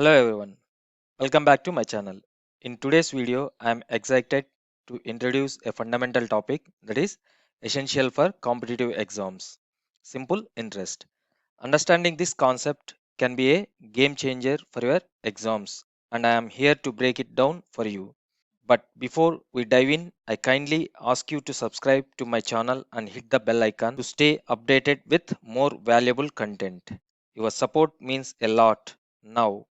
Hello everyone, welcome back to my channel. In today's video, I am excited to introduce a fundamental topic that is essential for competitive exams. Simple interest. Understanding this concept can be a game changer for your exams, and I am here to break it down for you. But before we dive in, I kindly ask you to subscribe to my channel and hit the bell icon to stay updated with more valuable content. Your support means a lot. Now,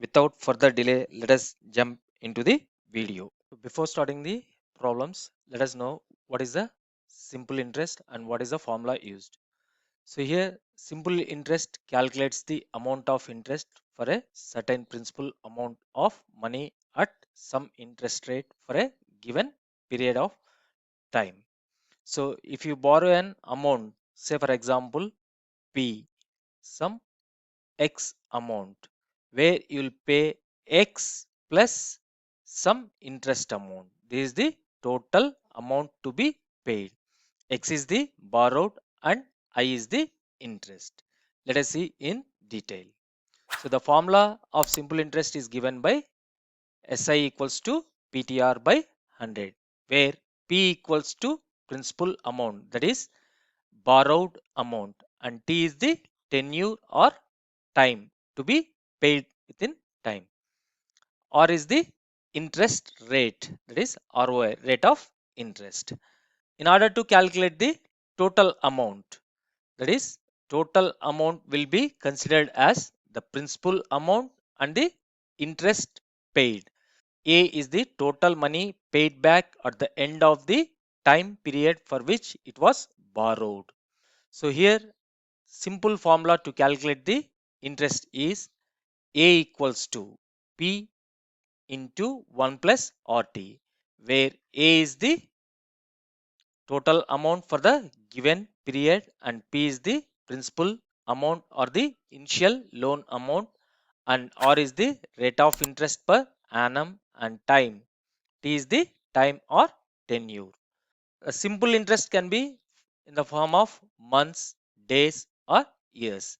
without further delay, let us jump into the video. Before starting the problems, let us know what is the simple interest and what is the formula used. So here simple interest calculates the amount of interest for a certain principal amount of money at some interest rate for a given period of time. So if you borrow an amount, say for example P, some X amount, where you'll pay X plus some interest amount. This is the total amount to be paid. X is the borrowed and I is the interest. Let us see in detail. So the formula of simple interest is given by SI equals to PTR by 100, where P equals to principal amount, that is borrowed amount, and T is the tenure or time to be paid within time. R is the interest rate, that is ROI, rate of interest. In order to calculate the total amount, that is total amount will be considered as the principal amount and the interest paid. A is the total money paid back at the end of the time period for which it was borrowed. So here simple formula to calculate the interest is A equals to P into 1 plus RT, where A is the total amount for the given period and P is the principal amount or the initial loan amount, and R is the rate of interest per annum, and time T is the time or tenure. A simple interest can be in the form of months, days or years.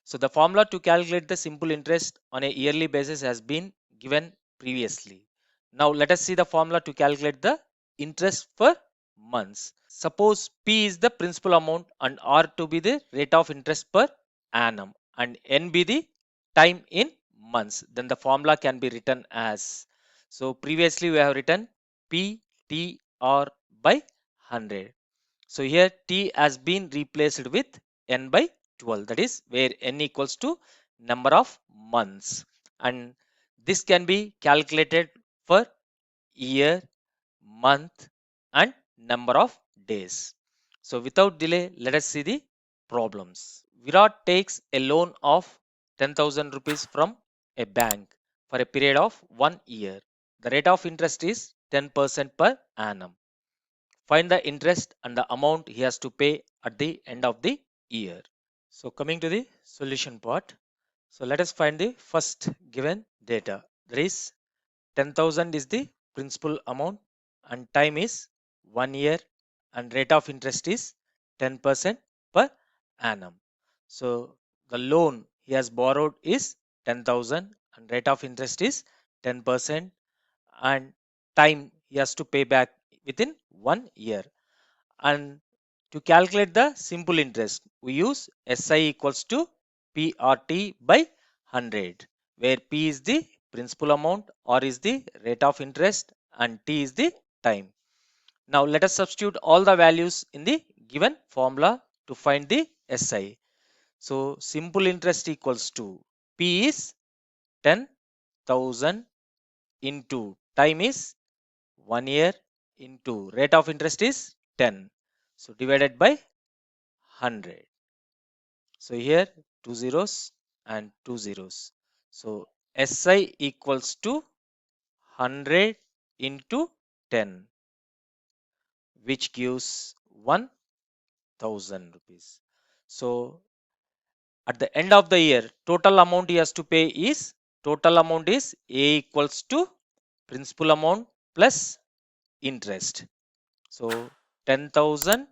So the formula to calculate the simple interest on a yearly basis has been given previously. Now let us see the formula to calculate the interest for months. Suppose P is the principal amount and R to be the rate of interest per annum and N be the time in months. Then the formula can be written as, so previously we have written P T R by 100. So here T has been replaced with N by 12, that is where N equals to number of months, and this can be calculated for year, month and number of days. So without delay, let us see the problems. Virat takes a loan of 10,000 rupees from a bank for a period of 1 year. The rate of interest is 10% per annum. Find the interest and the amount he has to pay at the end of the year. So coming to the solution part. So let us find the first given data. That is 10,000 is the principal amount and time is 1 year and rate of interest is 10% per annum. So the loan he has borrowed is 10,000 and rate of interest is 10% and time he has to pay back within 1 year. And to calculate the simple interest, we use SI equals to PRT by 100, where P is the principal amount, R is the rate of interest, and T is the time. Now let us substitute all the values in the given formula to find the SI. So simple interest equals to P is 10,000 into time is 1 year into rate of interest is 10. So divided by 100. So here two zeros and two zeros. So SI equals to 100 into 10, which gives 1,000 rupees. So at the end of the year, total amount he has to pay is, total amount is A equals to principal amount plus interest. So 10,000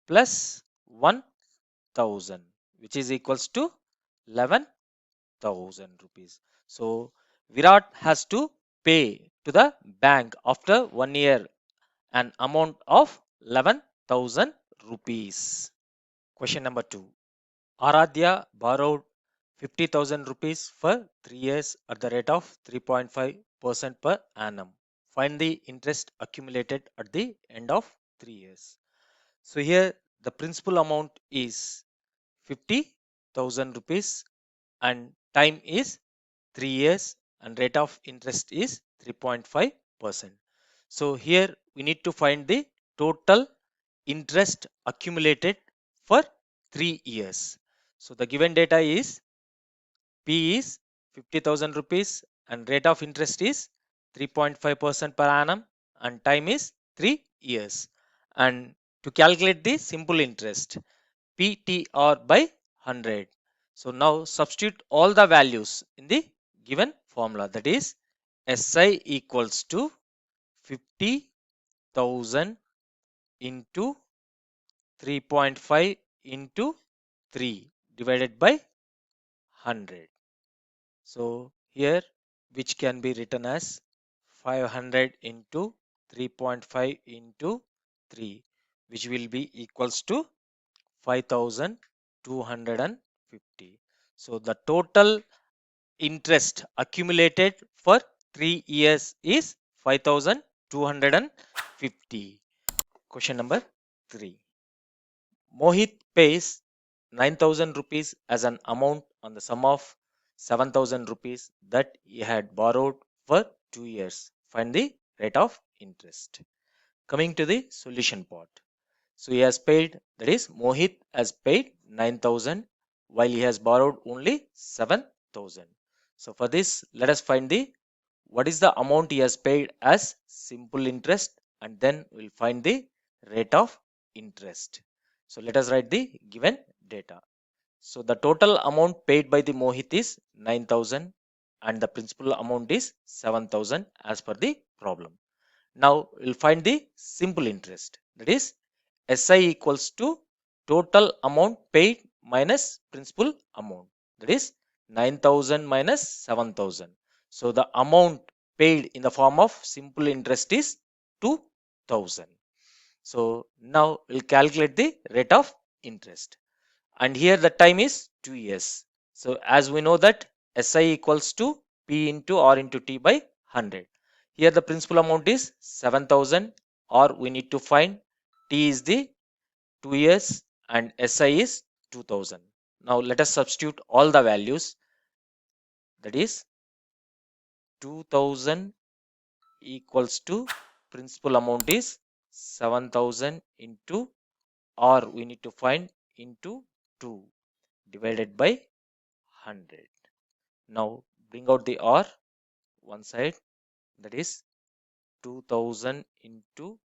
plus 1,000, which is equals to 11,000. 11,000 rupees. So Virat has to pay to the bank after 1 year an amount of 11,000 rupees. Question number 2. Aradhya borrowed 50,000 rupees for 3 years at the rate of 3.5% per annum. Find the interest accumulated at the end of 3 years. So here the principal amount is 50,000 rupees and time is 3 years and rate of interest is 3.5%. So here we need to find the total interest accumulated for 3 years. So the given data is P is 50,000 rupees and rate of interest is 3.5% per annum and time is 3 years. And to calculate the simple interest, PTR by 100. So now substitute all the values in the given formula, that is SI equals to 50,000 into 3.5 into 3 divided by 100. So here which can be written as 500 into 3.5 into 3, which will be equals to 5,250. So the total interest accumulated for 3 years is 5,250. Question number 3. Mohit pays 9,000 rupees as an amount on the sum of 7,000 rupees that he had borrowed for 2 years. Find the rate of interest. Coming to the solution part. So he has paid, that is Mohit has paid 9,000 while he has borrowed only 7,000. So for this, let us find the what is the amount he has paid as simple interest and then we'll find the rate of interest. So let us write the given data. So the total amount paid by the Mohit is 9,000 and the principal amount is 7,000 as per the problem. Now we'll find the simple interest, that is SI equals to total amount paid minus principal amount, that is 9,000 minus 7,000. So the amount paid in the form of simple interest is 2,000. So now we'll calculate the rate of interest and here the time is 2 years. So as we know that SI equals to P into R into T by 100. Here the principal amount is 7,000 or we need to find T is the 2 years and SI is 2,000. Now let us substitute all the values, that is 2,000 equals to principal amount is 7,000 into R we need to find into 2 divided by 100. Now bring out the R one side, that is 2,000 into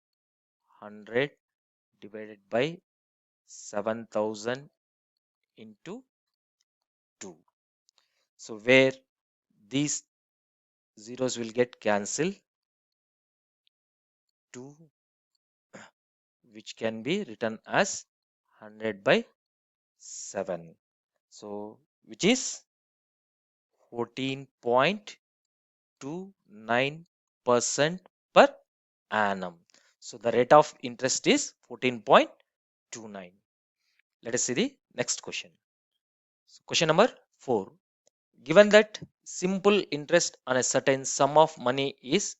100 divided by 7,000 into 2. So where these zeros will get cancelled, 2 which can be written as 100 by 7. So which is 14.29% per annum. So the rate of interest is 14.29. Let us see the next question. So question number 4. Given that simple interest on a certain sum of money is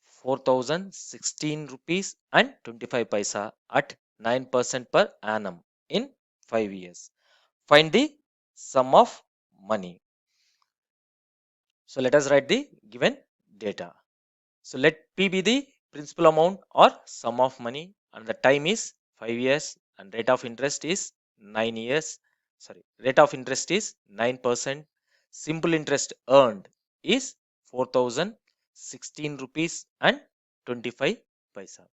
4,016 rupees and 25 paisa at 9% per annum in 5 years. Find the sum of money. So let us write the given data. So let P be the principal amount or sum of money and the time is 5 years and rate of interest is 9 years. Sorry, rate of interest is 9%. Simple interest earned is 4,016 rupees and 25 paisa.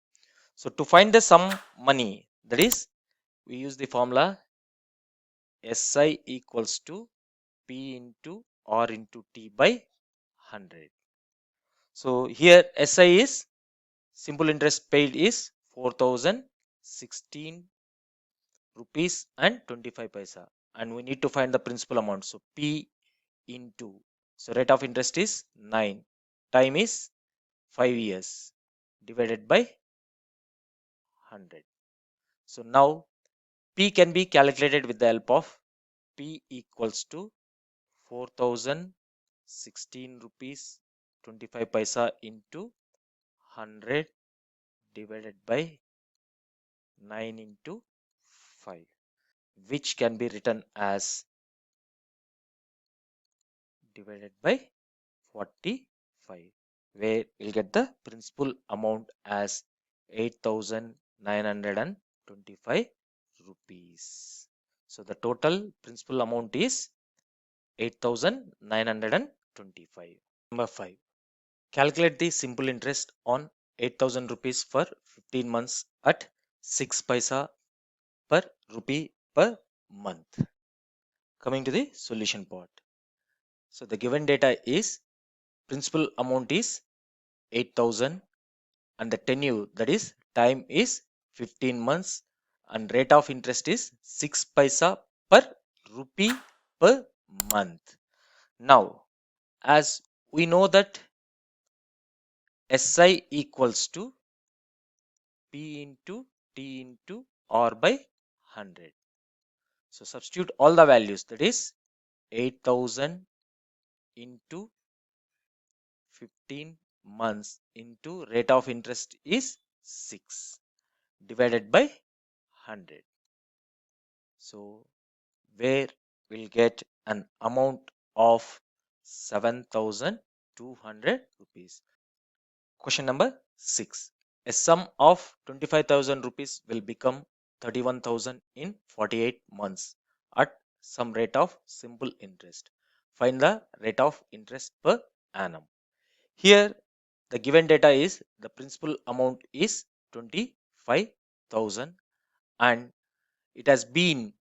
So to find the sum money, that is we use the formula SI equals to P into R into T by 100. So here SI is simple interest paid is 4,016 rupees and 25 paisa and we need to find the principal amount. So P into, so rate of interest is 9, time is 5 years, divided by 100. So now P can be calculated with the help of P equals to 4016 rupees 25 paisa into 100 divided by 9 into 5, which can be written as divided by 45, where we'll get the principal amount as 8925 rupees. So the total principal amount is 8925. Number 5. Calculate the simple interest on 8000 rupees for 15 months at 6 paisa per rupee per month. Coming to the solution part. So the given data is principal amount is 8000 and the tenure, that is time, is 15 months and rate of interest is 6 paisa per rupee per month. Now, as we know that SI equals to P into T into R by 100. So substitute all the values, that is 8000 into 15 months into rate of interest is 6 divided by 100. So where we'll get an amount of 7200 rupees. Question number 6. A sum of 25,000 rupees will become 31,000 in 48 months at some rate of simple interest. Find the rate of interest per annum. Here the given data is the principal amount is 25,000 and it has been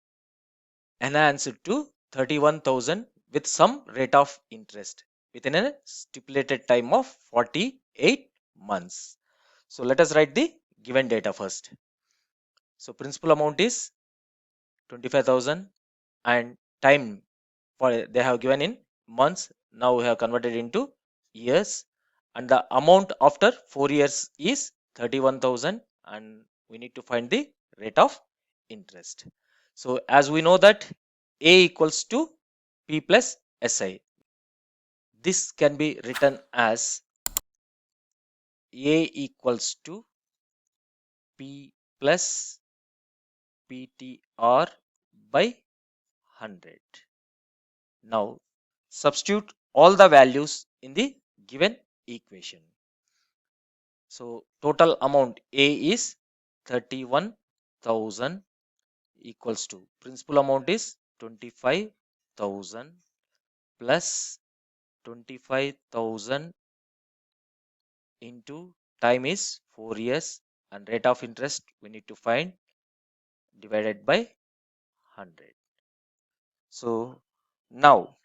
enhanced to 31,000 with some rate of interest within a stipulated time of 48 months. So let us write the given data first. So principal amount is 25,000 and time for they have given in months. Now we have converted into years and the amount after 4 years is 31,000 and we need to find the rate of interest. So as we know that A equals to P plus SI. This can be written as A equals to P plus PTR by 100. Now substitute all the values in the given equation. So total amount A is 31,000 equals to principal amount is 25,000 plus 25,000 into time is 4 years and rate of interest we need to find divided by 100. So now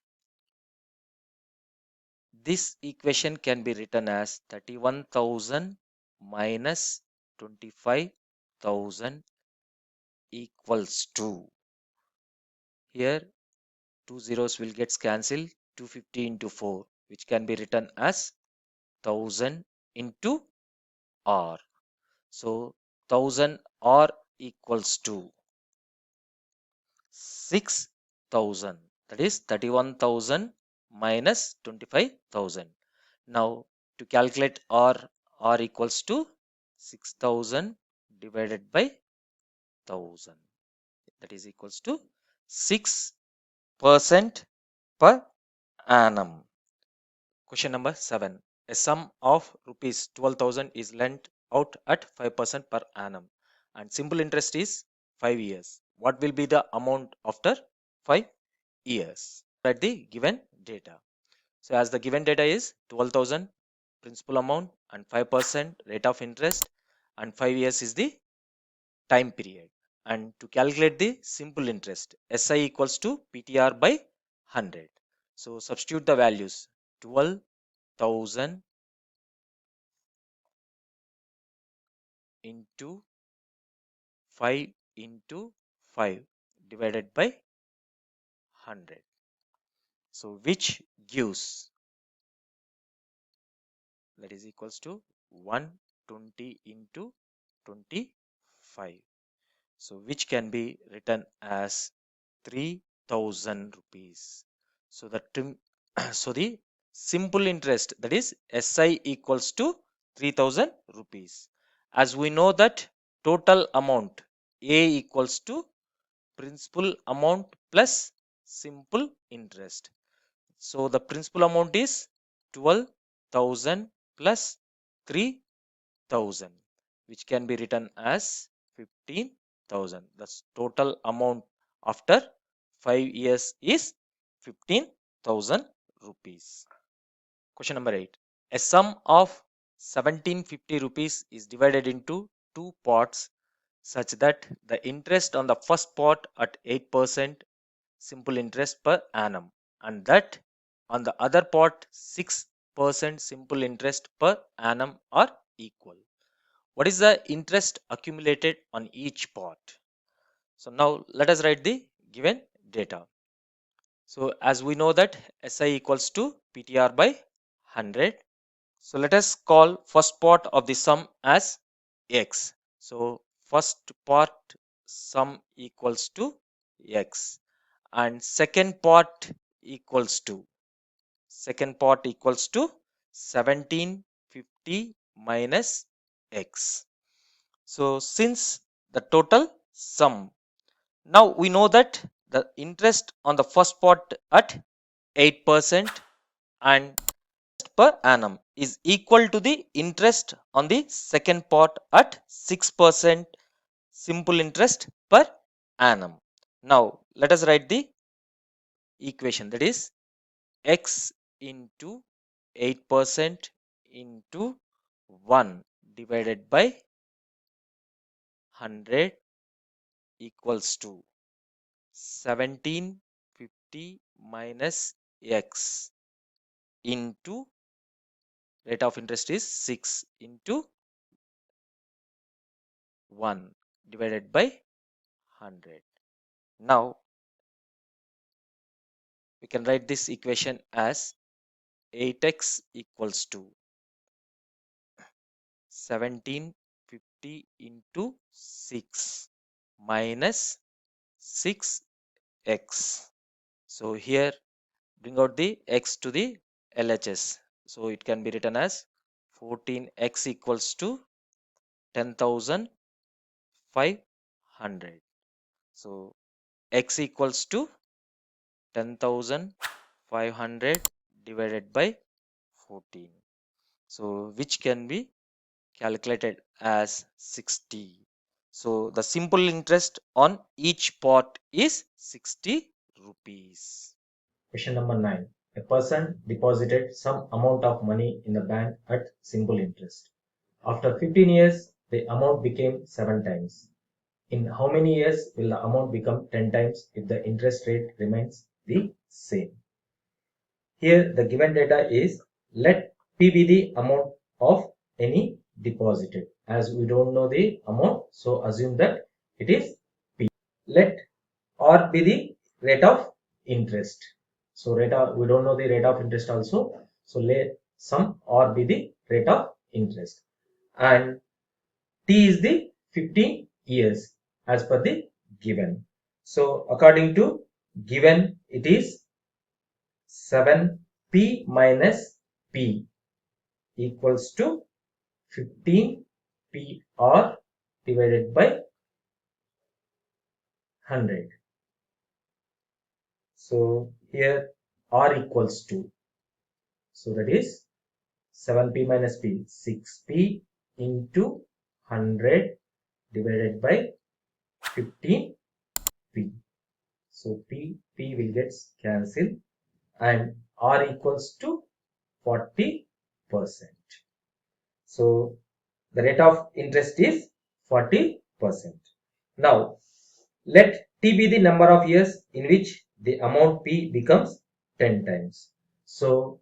this equation can be written as 31,000 minus 25,000 equals to, here two zeros will get cancelled, 250 into 4, which can be written as 1000 into R. So 1000 R equals to 6,000, that is 31,000 minus 25,000. Now to calculate R equals to 6,000 divided by 1000, that is equals to 6% per annum. Question number 7. A sum of rupees 12,000 is lent out at 5% per annum and simple interest is 5 years. What will be the amount after 5 years? At the given data. So as the given data is 12,000 principal amount and 5% rate of interest and 5 years is the time period. And to calculate the simple interest, SI equals to PTR by 100. So substitute the values, 12,000 into 5 into 5 divided by 100. So which gives, that is equals to 120 into 25. So which can be written as 3000 rupees. So the so the simple interest, that is SI, equals to 3000 rupees. As we know that total amount A equals to principal amount plus simple interest. So the principal amount is 12,000 plus 3,000, which can be written as 15,000. That's total amount after 5 years is 15,000 rupees. Question number 8. A sum of 1750 rupees is divided into two parts such that the interest on the first part at 8% simple interest per annum, and that on the other part 6% simple interest per annum are equal. What is the interest accumulated on each part? So now let us write the given data. So as we know that SI equals to PTR by 100. So let us call first part of the sum as X. So first part sum equals to X, and second part equals to 1750 minus X. So since the total sum, now we know that the interest on the first part at 8% and per annum is equal to the interest on the second part at 6% simple interest per annum. Now let us write the equation, that is X into 8% into 1 divided by 100 equals to 1750 minus X into rate of interest is 6 into 1 divided by 100. Now we can write this equation as 8x equals to 1750 into 6 minus 6x. So here bring out the x to the LHS. So it can be written as 14x equals to 10,500. So x equals to 10,500 divided by 14. So which can be calculated as 60. So the simple interest on each part is 60 rupees. Question number 9. A person deposited some amount of money in the bank at simple interest. After 15 years, the amount became 7 times. In how many years will the amount become 10 times if the interest rate remains the same? Here the given data is, let P be the amount of any deposited. As we don't know the amount, so assume that it is P. Let R be the rate of interest. So we don't know the rate of interest also. So let some R be the rate of interest. And T is the 15 years as per the given. So according to given, it is 7P minus P equals to 15 PR divided by 100. So here R equals to, so that is 7P minus P, 6P into 100 divided by 15P. So P will get cancelled and R equals to 40%. So the rate of interest is 40%. Now let T be the number of years in which the amount P becomes 10 times. So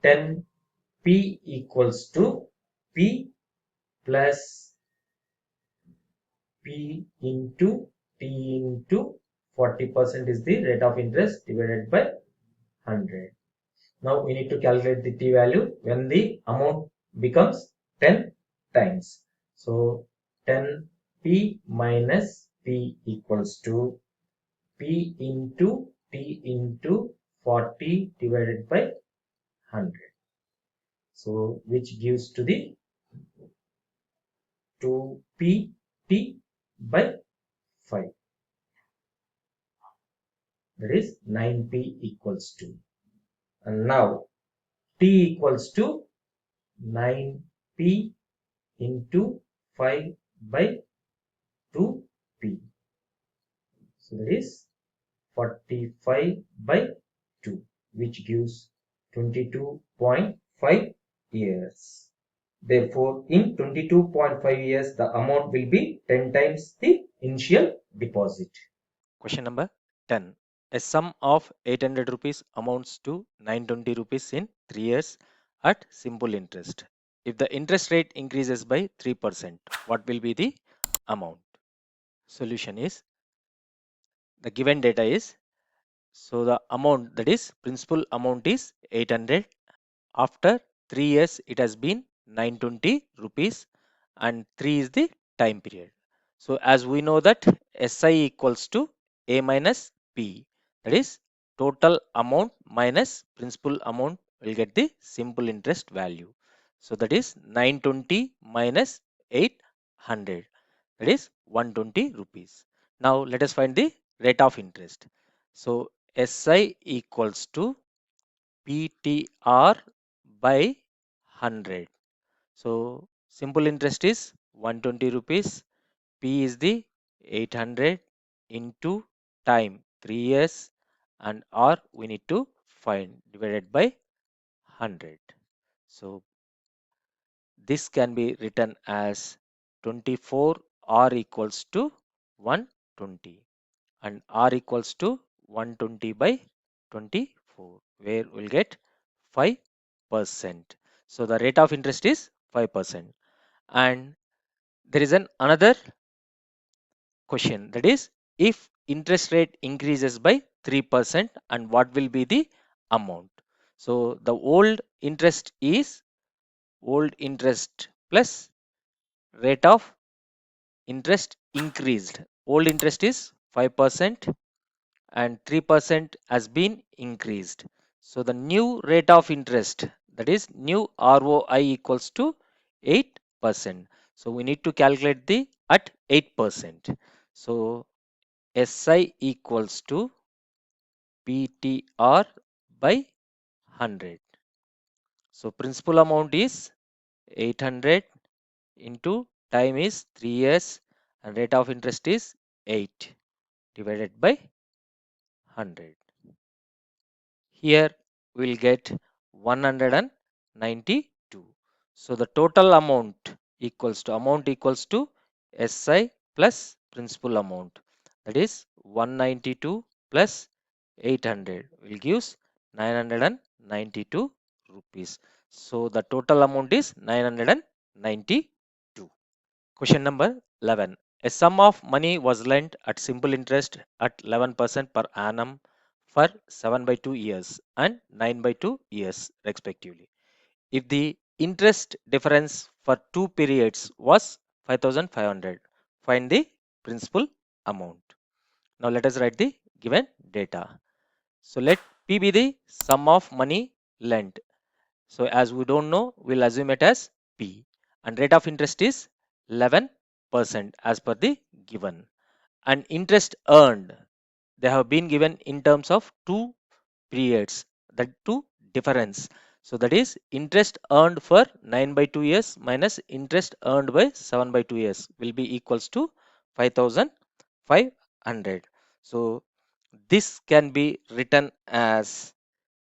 10P equals to P plus P into T into 40% is the rate of interest divided by 100. Now we need to calculate the t value when the amount becomes 10 times. So 10p minus p equals to p into t into 40 divided by 100. So which gives to the 2pt by 5. That is 9p equals to. And now t equals to 9p into 5 by 2p. So that is 45 by 2, which gives 22.5 years. Therefore, in 22.5 years, the amount will be 10 times the initial deposit. Question number 10. A sum of 800 rupees amounts to 920 rupees in 3 years at simple interest. If the interest rate increases by 3%, what will be the amount? Solution is, the given data is, so the amount, that is principal amount, is 800. After 3 years it has been 920 rupees, and 3 is the time period. So as we know that SI equals to A minus P, that is total amount minus principal amount, will get the simple interest value. So that is 920 minus 800, that is 120 rupees. Now let us find the rate of interest. So SI equals to PTR by 100. So simple interest is 120 rupees. P is the 800 into time 3 years, and R we need to find divided by 100. So this can be written as 24 R equals to 120, and R equals to 120 by 24, where we'll get 5%. So the rate of interest is 5%. And there is another question, that is, if interest rate increases by 3%, and what will be the amount? So the old interest plus rate of interest increased. Old interest is 5%, and 3% has been increased. So the new rate of interest, that is new ROI, equals to 8%. So we need to calculate the at 8%. So SI equals to PTR by 100. So principal amount is 800 into time is 3 years, and rate of interest is 8 divided by 100. Here we'll get 192. So the total amount equals to SI plus principal amount, that is 192 plus 800 will gives 992 rupees. So the total amount is 992. Question number 11. A sum of money was lent at simple interest at 11% per annum for 7 by 2 years and 9 by 2 years respectively. If the interest difference for two periods was 5,500, find the principal amount. Now let us write the given data. So let P be the sum of money lent. So as we don't know, we'll assume it as P. And rate of interest is 11% as per the given. And interest earned, they have been given in terms of two periods, that two difference. So that is interest earned for 9 by 2 years minus interest earned by 7 by 2 years will be equals to 5,500. So this can be written as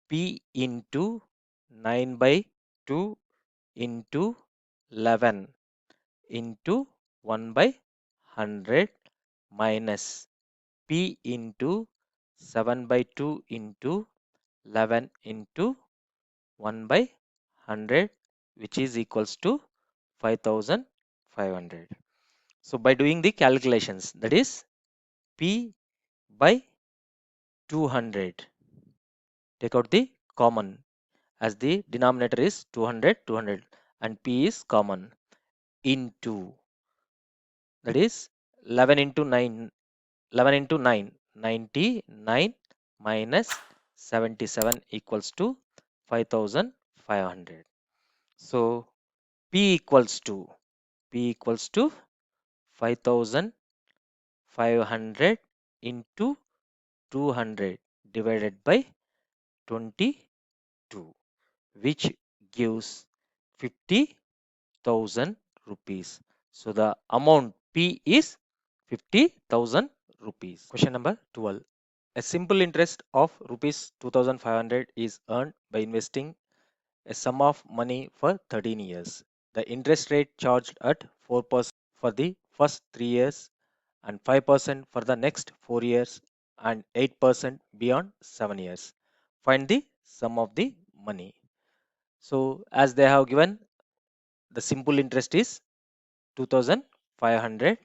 P into 9 by 2 into 11 into 1 by 100 minus P into 7 by 2 into 11 into 1 by 100, which is equals to 5,500. So by doing the calculations, that is P by 200 take out the common, as the denominator is 200, 200, and P is common, into, that is 11 into 9, 11 into 9, 99 minus 77 equals to 5500. So P equals to 5500 into 200 divided by 22, which gives 50,000 rupees. So the amount P is 50,000 rupees. Question number 12. A simple interest of rupees 2500 is earned by investing a sum of money for 13 years. The interest rate charged at 4% for the first 3 years and 5% for the next 4 years and 8% beyond 7 years. Find the sum of the money. So as they have given, the simple interest is 2500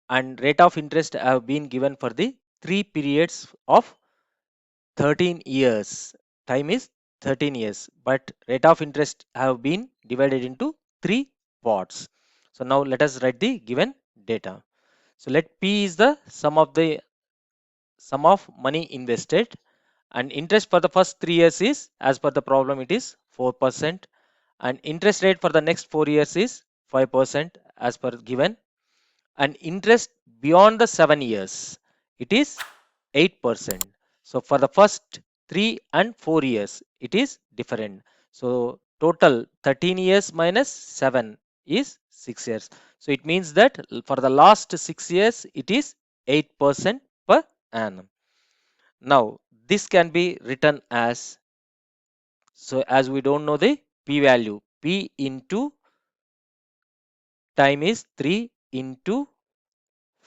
and rate of interest have been given for the 3 periods of 13 years. Time is 13 years, but rate of interest have been divided into 3 parts. So now let us write the given data. So let P is the sum of money invested, and interest for the first 3 years is, as per the problem, it is 4%, and interest rate for the next 4 years is 5% as per given, and interest beyond the 7 years, it is 8%. So for the first 3 and 4 years, it is different. So total 13 years minus 7 is 6 years. So it means that for the last 6 years, it is 8% per annum. Now this can be written as, so as we don't know the P value, P into time is 3 into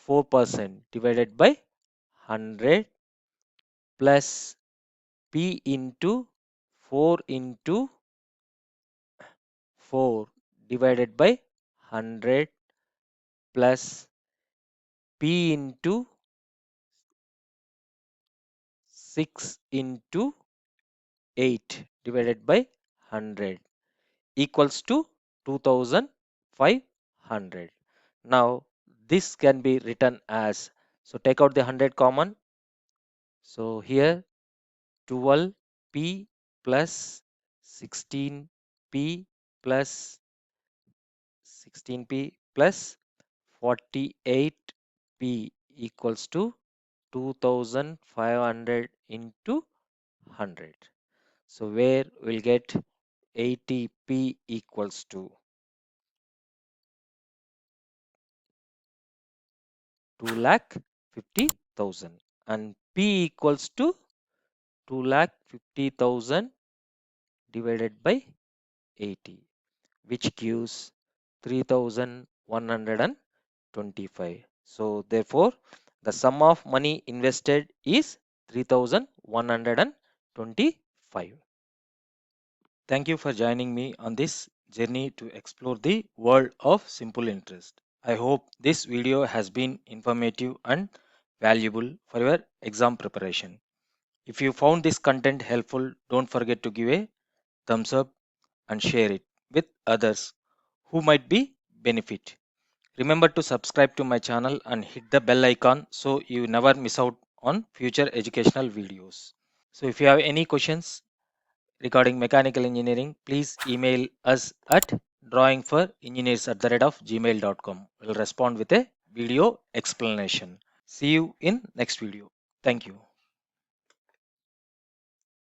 4% divided by 100 plus P into 4 into 4 divided by 100 plus P into 6 into 8 divided by 100 equals to 2500. Now this can be written as, so take out the 100 common. So here 12P plus 16P plus 16P plus 48P equals to 2500 into 100. So where we'll get 80P equals to 2,50,000 and P equals to 2,50,000 divided by 80, which gives 3,125. So therefore the sum of money invested is 3,125. Thank you for joining me on this journey to explore the world of simple interest. I hope this video has been informative and valuable for your exam preparation. If you found this content helpful, don't forget to give a thumbs up and share it with others who might be benefit. Remember to subscribe to my channel and hit the bell icon so you never miss out on future educational videos. So if you have any questions regarding mechanical engineering, please email us at drawingforengineers@gmail.com. We'll respond with a video explanation. See you in next video. Thank you.